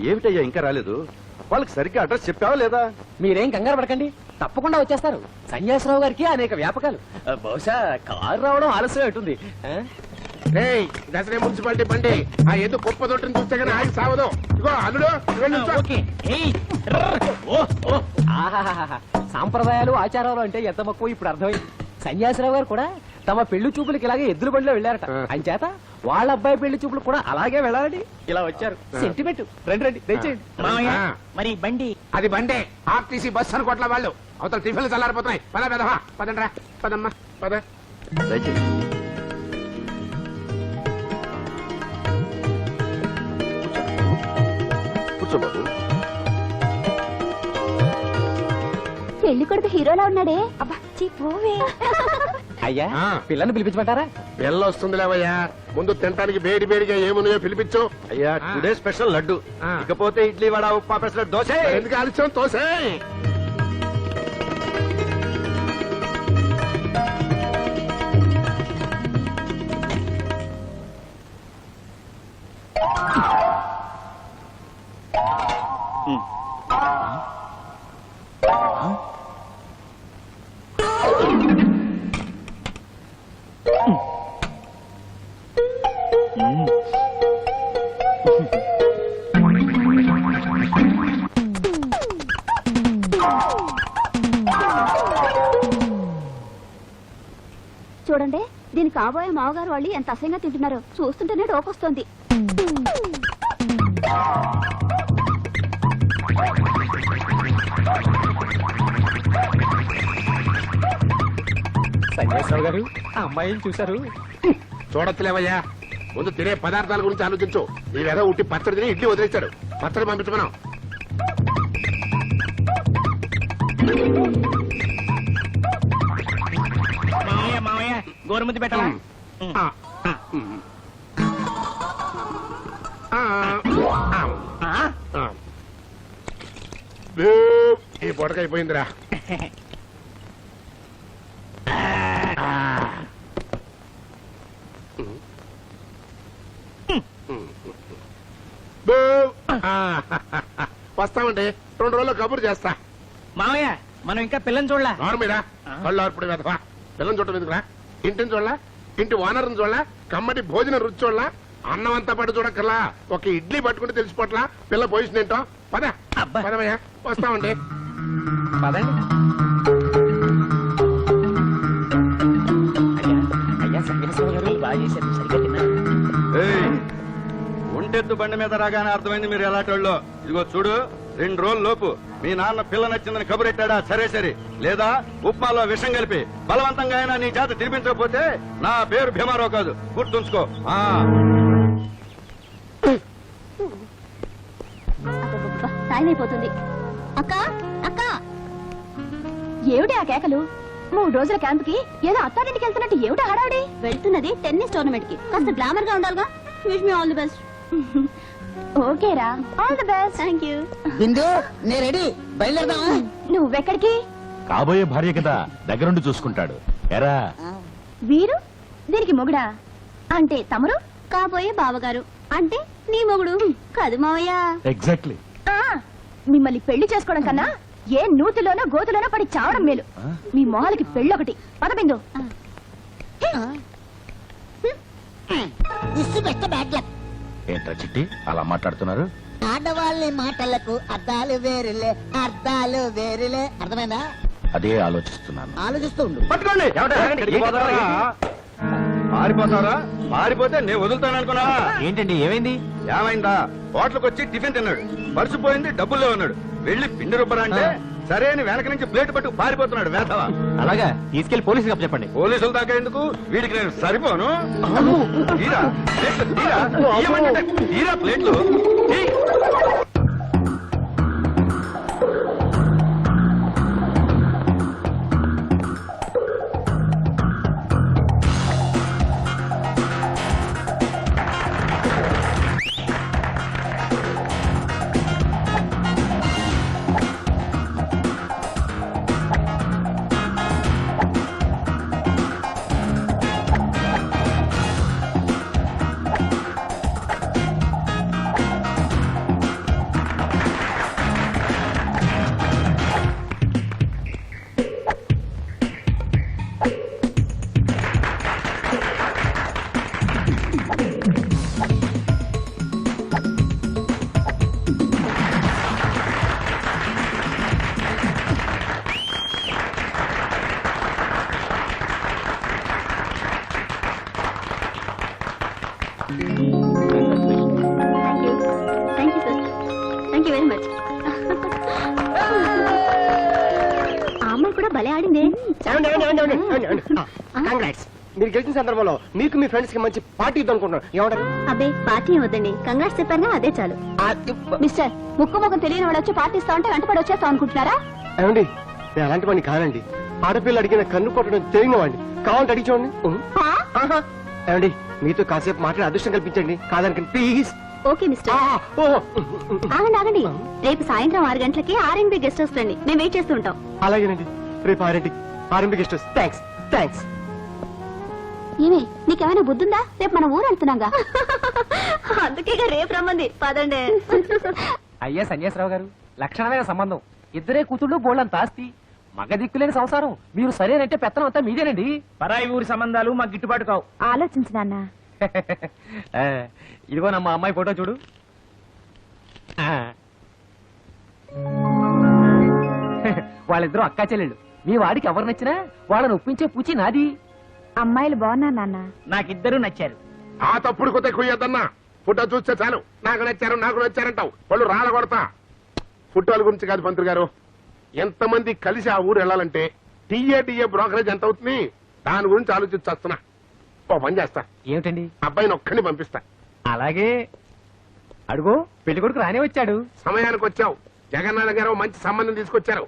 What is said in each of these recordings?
ఏమిటయ్యా ఇంకా రాలేదు? వాళ్ళకి సరిగ్గా అడ్రస్ చెప్పావా లేదా? మీరేం కంగారు పడకండి, తప్పకుండా వచ్చేస్తారు. సన్యాసరావు గారికి అనేక వ్యాపకాలు. బహుశా కారు రావడం ఆలస్యం అవుతుంది. దసరా మున్సిపాలిటీ బండి ఆ ఏదో గొప్ప తోటని చూస్తే కానీ ఆగి సావదు. ఇగో అల్లుడు సాంప్రదాయాలు ఆచారాలు అంటే ఎంత మక్కువ ఇప్పుడు అర్థమైంది. సన్యాసరావు గారు కూడా తమ పెళ్లి చూపులకి ఇలాగే ఎద్దుల బండిలో వెళ్ళారట. అంచేత వాళ్ళ అబ్బాయి పెళ్లి చూపులు కూడా అలాగే వెళ్ళాలని ఇలా వచ్చారు. సెంటిమెంట్. రండి రండి దయచేయండి. మరి బండి అది బండే ఆర్టీసీ బస్ అనుకోట్ల వాళ్ళు అవతల టిఫిన్లు చల్లారిపోతున్నాయి. పద పెదవా పదండ్రా పదమ్మా పద. దయచేయండి. కూర్చో బాబు. పెళ్లి కొడుకు హీరోలా ఉన్నాడే. అబ్బా పోవే. అయ్యా పిల్లని పిలిపించమంటారా? పిల్ల వస్తుంది లేవయ్యా, ముందు తినడానికి వేడి వేడిగా ఏమున్నాయో పిలిపించు. అయ్యా టుడే స్పెషల్ లడ్డు, ఇకపోతే ఇడ్లీ వడ ఉప్మా పెసరట్టు దోశ. ఎందుకు ఆలస్యం తోసే. చూడండి, దీని కాబోయే మావగారు వాళ్ళు ఎంత అసహ్యంగా తింటున్నారో చూస్తుంటేనే డోకొస్తోంది. సన్యాసరావు గారు ఆ అమ్మాయిని చూశారు? చూడొచ్చులేవయ్యా, ముందు తినే పదార్థాల గురించి ఆలోచించు. నీవేదో ఉట్టి పచ్చడి తిని ఇడ్లీ వదిలేశాడు. పచ్చడి పంపించమనం. మామయ్య గోరుముద్దు పెట్టాలా? ఈ పొడక అయిపోయిందిరా. వస్తామండి, 2 రోజుల్లో కబురు చేస్తా. మామయ్య మనం ఇంకా పిల్లని చూడలా. మీరా కళ్ళు ఆర్పుడు వెధవా, పిల్లని చూడటం ఎందుకురా? ఇంటిని చూడలా, ఇంటి ఓనర్ని చూడలా, కమ్మటి భోజనం రుచి చూడలా, అన్నం అంతా పట్టు చూడక్కర్లా, ఒక ఇడ్లీ పట్టుకుంటే తెలిసిపోట్లా పిల్ల పొజిషన్ ఏంటో. పద పదవయ్యా, వస్తామండి. పదండి. అయ్యా సన్యాసరావు గారు బాగా చేశారు, సరిగ్గా తిన్నారు. ఒంటెద్దు బండి మీద రాగానే అర్థమైంది మీరు ఎలాంటి వాళ్ళు. ఇదిగో చూడు, 2 రోజుల లోపు మీ నాన్న పిల్ల నచ్చిందని కబురెట్టాడా సరే సరే, లేదా ఉప్మాలో విషం కలిపి బలవంతంగా అయినా నీ చేత తినిపించకపోతే నా పేరు భీమారావు కాదు, గుర్తుంచుకో. టైం అయిపోతుంది. అక్క అక్క, ఏమిటి ఆ కేకలు? 3 రోజుల క్యాంప్ కి ఏదో అత్తారింటికి వెళ్తున్నట్టు ఏమిటి హడావిడి? వెళ్తున్నది టెన్నిస్ టోర్నమెంట్ కి, కాస్త గ్లామర్ గా ఉండాలిగా. Wish me all the best. ఓకేరా, all the best. Thank you. Bindu నేను రెడీ, బయలుదేరదాం. నువ్వెక్కడికి? కాబోయే భార్య కదా, దగ్గరుండి చూసుకుంటాడు. ఎరా వీరు దీనికి మొగుడా? అంటే తమరు కాబోయే బావగారు అంటే నీ మొగుడు కాదు మావయ్య. ఎగ్జాక్ట్లీ. మిమ్మల్ని పెళ్లి చేసుకోవడం కన్నా ఏ నూతిలోనో గోతులోనో పడి చావడం మేలు. మీ మొహాలకి పెళ్ళొకటి. పదబిందు. ఏంట్రా చిట్టి అలా మాట్లాడుతున్నారు? ఆడవాళ్ళ మాటలకు అర్థాలు వేరులే, అర్థాలు వేరులే. అర్థమైందా? అదే ఆలోచిస్తున్నాను. ఆలోచిస్తూ ఉండు. పట్టుకోండి. పారిపోతారా? పారిపోతే నేను వదులుతాను అనుకున్నా. ఏంటండి ఏమైంది? ఏమైందా? హోటల్కి వచ్చి టిఫిన్ తిన్నాడు, పర్సు పోయింది, డబ్బులు లేవన్నాడు. వెళ్ళి పిండి రుబ్బరా అంటే సరే అని వెనక నుంచి ప్లేట్ పట్టు పారిపోతున్నాడు వేధవా. అలాగా, తీసుకెళ్లి పోలీసులకు చెప్పండి. పోలీసుల దాకా ఎందుకు, వీడికి నేను సరిపోను. తీరా ప్లేట్లు, తీరా ఇయ్యమంటే తీరా ప్లేట్లు. Thank you very much. ఆ అమ్మాయి కూడా భలే ఆడిందే. కంగ్రాట్స్. మీరు గెలిచిన సందర్భంలో మీకు మీ ఫ్రెండ్స్ కి మంచి పార్టీ ఇద్దాం అనుకుంటున్నాను. ఏమంటారు? అబ్బే పార్టీ వద్దండి, కంగ్రాట్స్ చెప్పారుగా అదే చాలు. మిస్టర్ ముక్కు ముఖం తెలియని వాడు వచ్చి పార్టీ ఇస్తా ఉంటే వెంటపడి వచ్చేస్తాం అనుకుంటున్నారా? ఏమండి, నేను అలాంటి వాడిని కానండి. ఆడపిల్ల అడిగిన కన్ను కొట్టడం తెలియని వాడిని. కావాలంటే అడిగి చూడండి. హా? ఏమండి, మీతో కాసేపు మాట్లాడే అదృష్టం కల్పించండి. కాదనకండి ప్లీజ్. Okay mister. ఆగండి ఆగండి, రేపు సాయంత్రం 6 గంటలకి ఆర్ఎన్బి గెస్ట్ హౌస్ రండి, మేము వెయిట్ చేస్తూ ఉంటాం. అలాగేనండి. రేపు RMP guest house. Thanks thanks. ఏమే నీకేమైనా బుద్ధుందా? రేపు మనం ఊరు వెళ్తున్నాగా. అందుకేగా రేపు రమ్మంది. పదండి. అయ్యా సన్యాసరావు గారు, లక్షణమైన సంబంధం. ఇద్దరే కూతుళ్ళు బోళ్ళంత ఆస్తి. మగ దిక్కులేని సంసారం. మీరు సరేనంటే పెత్తనం అంతా మీదేనండి. పరాయి ఊరి సంబంధాలు మాకు గిట్టుబాటు కావు. ఆలోచించు నాన్న. ఇదిగో మా అమ్మాయి ఫోటో చూడు. వాళ్ళిద్దరూ అక్కా చెల్లెళ్ళు. మీ వాడికి ఎవరు నచ్చినా వాళ్ళని ఒప్పించే పూచి నాది. అమ్మాయిలు బాగున్నారు నాన్న. నాకిద్దరు నచ్చారు. ఆ తప్పుడు కొత్త కుయ్యద్దన్నా. ఫోటో చూస్తే చాలు నాకు నచ్చారంటావు. వాళ్ళు రాళ్ళ కొడతా. ఫోటోల గురించి కాదు పంతులు గారు, ఎంతమంది కలిసి ఆ ఊరు వెళ్ళాలంటే టీఏ బ్రోకరేజ్ ఎంత అవుతుంది, దాని గురించి ఆలోచించేస్తున్నా. ఓ పని చేస్తా, ఏమిటండి? అబ్బాయిని ఒక్కడిని పంపిస్తా. అలాగే. అడుగో పెళ్లి కొడుకు రానే వచ్చాడు. సమయానికి వచ్చావు. జగన్నాథ గారు మంచి సంబంధం తీసుకొచ్చారు.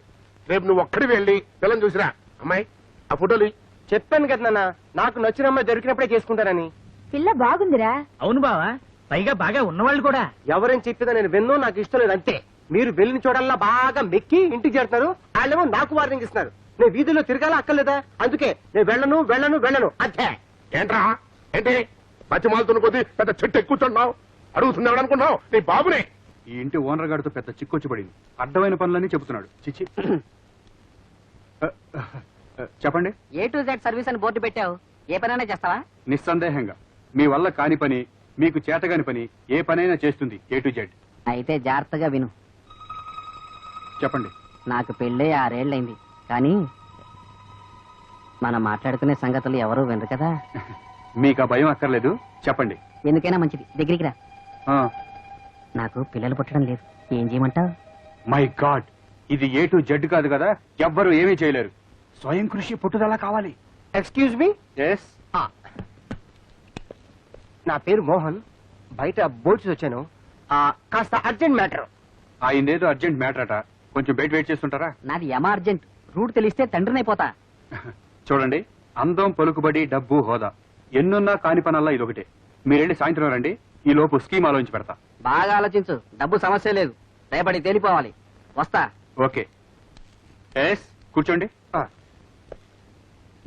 రేపు నువ్వు ఒక్కడి వెళ్ళి పిల్లని చూసిరా. అమ్మాయి ఆ ఫోటోలు చెప్పాను కదా నాన్న, నాకు నచ్చిన అమ్మాయి దొరికినప్పుడే చేసుకుంటానని. పిల్ల బాగుందిరా. అవును బావా, పైగా బాగా ఉన్నవాళ్ళు కూడా. ఎవరైనా చెప్పేదా నేను విన్నో, నాకు ఇష్టం లేదు అంతే. మీరు వెళ్ళిన చోటల్లా బాగా మెక్కి ఇంటికి చేరుతారు. వాళ్ళేమో నాకు వార్నింగ్ ఇస్తున్నారు. నేను వీధుల్లో తిరగాల అక్కర్లేదా? అందుకే నేను వెళ్ళను అంతే. ఏంట్రా ఏంటి పచ్చిమాలతున్న కొద్దీ పెద్ద చెట్టు ఎక్కుతున్నావు? అడుగుతున్నాడు అనుకున్నావు నీ బాబునే. ఈ ఇంటి ఓనర్ గారితో పెద్ద చిక్కొచ్చి పడింది. అడ్డమైన పనులన్నీ చెబుతున్నాడు. చిచ్చి. చెప్పండి. A to Z సర్వీస్ అని బోర్డు పెట్టావు, ఏ పనైనా చేస్తావా? నిస్సందేహంగా మీ వల్ల కాని పని, మీకు చేతగాని పని ఏ పనైనా చేస్తుంది A to Z. అయితే జాగ్రత్తగా విను. చెప్పండి. నాకు పెళ్ళే 6 ఏళ్ళైంది, కానీ మనం మాట్లాడుకునే సంగతులు ఎవరూ వినరు కదా. మీకు ఆ భయం అక్కర్లేదు. చెప్పండి. ఎందుకైనా మంచిది, దగ్గరికి రా. ఆ, నాకు పిల్లలు పుట్టడం లేదు, ఏం చేయమంటావు? మై గాడ్, ఇది A to Z కాదు కదా. ఎవ్వరూ ఏమీ చేయలేరు. స్వయం కృషి పట్టుదల కావాలి. Excuse me. ఎస్. నా పేరు మోహన్. బయట బోర్డ్స్ వచ్చాను. కాస్త అర్జెంట్ మ్యాటర్. ఆయనేదో అర్జెంట్ మ్యాటర్ అట. కొంచెం బయట వెయిట్ చేస్తుంటారా? నాది అర్జెంట్. రూట్ తెలిస్తే తండ్రినైపోతా. చూడండి, అందం, పలుకుబడి, డబ్బు, హోదా ఎన్నున్నా కాని పనల్లా ఇదొకటే. మీరెళ్ళి సాయంత్రం రండి. ఈ లోపు స్కీమ్ ఆలోచించి పెడతా. బాగా ఆలోచించు, డబ్బు సమస్య లేదు, రేపటి తేలిపోవాలి. వస్తా. ఓకే. ఎస్, కూర్చోండి.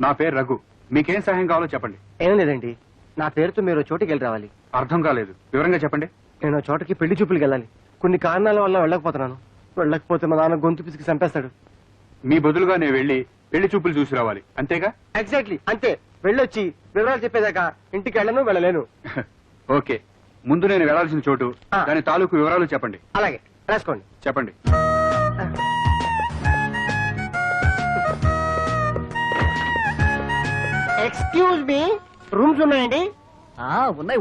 నా పేరు రఘు. మీకేం సహాయం కావాలో చెప్పండి. ఏం లేదండి, నా పేరుతో మీరు చోటుకి వెళ్ళి రావాలి. అర్థం కాలేదు, వివరంగా చెప్పండి. నేను ఆ చోటకి పెళ్లి చూపులకు వెళ్ళాలి. కొన్ని కారణాల వల్ల వెళ్ళకపోతున్నాను. వెళ్ళకపోతే మా నాన్న గొంతు పిసికి చంపేస్తాడు. మీ బదులుగా నేను వెళ్ళి పెళ్లి చూపులు చూసి రావాలి, అంతేగా? ఎగ్జాక్ట్లీ అంతే. వెళ్ళొచ్చి వివరాలు చెప్పేదాకా ఇంటికి వెళ్ళలేను. ఓకే, ముందు నేను వెళ్లాల్సిన చోటు, దాని తాలూకు వివరాలు చెప్పండి. అలాగే రాసుకోండి. చెప్పండి. ఎక్స్క్యూజ్ మీ, రూమ్స్ ఉన్నాయండి?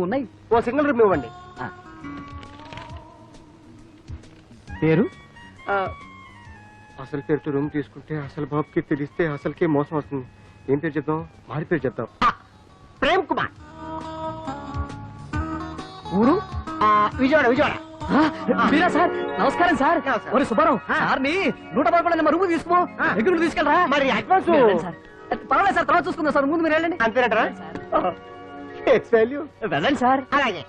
ఉన్నాయి. ఓ సింగిల్ రూమ్ ఇవ్వండి. పేరు? అసలు పేరుతో రూమ్ తీసుకుంటే అసలు బాబుకి తెలిస్తే అసలుకే మోసం వస్తుంది. ఏం పేరు చెప్తాం? మారి పేరు చెప్తాం. ప్రేమ్ కుమార్. ఊరు విజయవాడ. మీరా సార్? నమస్కారం సార్. నమస్కారం. ఒరే సుబ్బారావు, సార్ని 111 నెంబర్ రూమ్ తీసుకో. దగ్గర తీసుకెళ్ళరా. మరి అడ్వాన్స్ పర్వాలేదు సార్, తర్వాత చూసుకుందాం సార్. ముందు మీరు వెళ్ళండి. అంతేనటరా? Face value. వెళ్ళండి సార్. అలాగే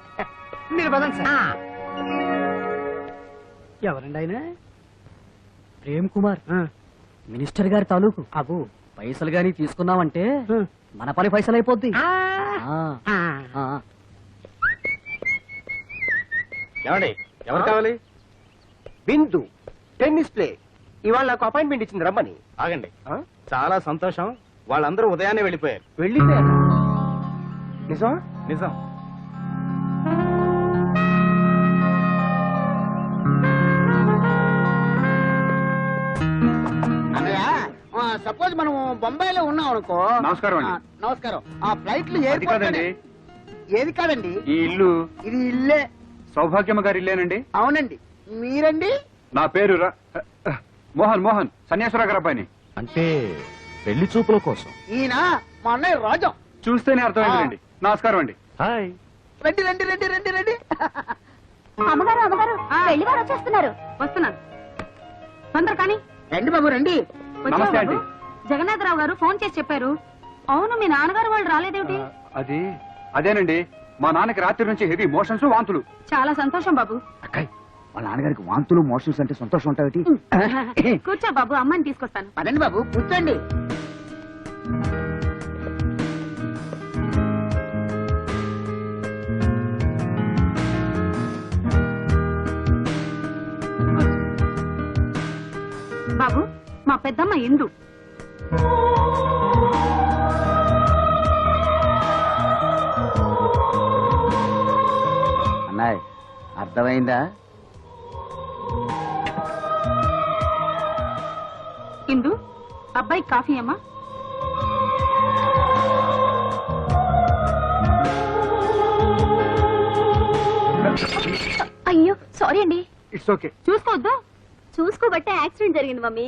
మీరు పదండి సార్. ఎవరండి ఆయన? ప్రేమ్ కుమార్, మినిస్టర్ గారి తాలూకు. అబ్బో, పైసలు గాని తీసుకున్నామంటే మన పని పైసలు అయిపోద్ది. ఏమండి, ఎవరు కావాలి? బిందు టెన్నిస్ ప్లే. ఇవాళ నాకు అపాయింట్మెంట్ ఇచ్చింది, రమ్మని. ఆగండి. చాలా సంతోషం. వాళ్ళందరూ ఉదయాన్నే వెళ్ళిపోయారు. వెళ్ళిపోయారు? నిజం? నిజం. సపోజ్ మనం బొంబాయిలో ఉన్నాం అనుకో. నమస్కారం అండి. నమస్కారం. ఆ ఫ్లైట్లు అది కాదండి, ఏది కాదండి, ఈ ఇల్లు ఇది ఇల్లే. సౌభాగ్యమ్మ గారి ఇల్లేనండి? అవునండి, మీరండి? నా పేరు మోహన్ మోహన్ సన్యాసరావు గారు అబ్బాయిని. అంటే పెళ్లి చూపుల కోసం. ఈయన మా అన్నయ్య రాజం. చూస్తేనే అర్థమైందండి. నమస్కారం అండి. హాయ్. రండి రండి రండి రండి రండి. అమ్మగారు అమ్మగారు పెళ్లి వారు వచ్చేస్తున్నారు. వస్తున్నాను తొందర కానీ. రండి బాబు రండి. నమస్తే అండి. జగన్నాథరావు గారు ఫోన్ చేసి చెప్పారు. అవును మీ నాన్నగారు వాళ్ళు రాలేదేమిటి? అదేనండి, మా నాన్నకి రాత్రి నుంచి హెవీ మోషన్స్ వాంతులు. చాలా సంతోషం బాబు. అక్కాయ్ వాళ్ళ నాన్నగారికి వాంతులు మోషన్స్ అంటే సంతోషం ఉంటాయి. కూర్చో బాబు, అమ్మని తీసుకొస్తాను. పదండి బాబు కూర్చోండి. బాబు మా పెద్దమ్మ ఇందు. అన్నాయ్ అర్థమైందా? ఇందు అబ్బాయి కాఫీ అమ్మా. అయ్యో సారీ అండి. It's okay. చూసుకోవద్దు. చూసుకోబట్టే యాక్సిడెంట్ జరిగింది మమ్మీ.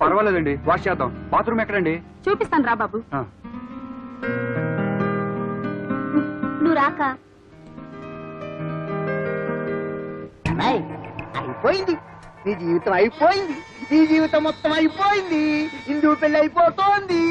పర్వాలేదండి, వాష్ చేద్దాం. బాత్రూమ్ ఎక్కడండి? చూపిస్తాను రా బాబు. ఆ. నువ్వు రాక. అన్నయ్య అయిపోయింది. నీ జీవితం అయిపోయింది. నీ జీవితం మొత్తం అయిపోయింది. ఇందు పెళ్లి అయిపోతోంది.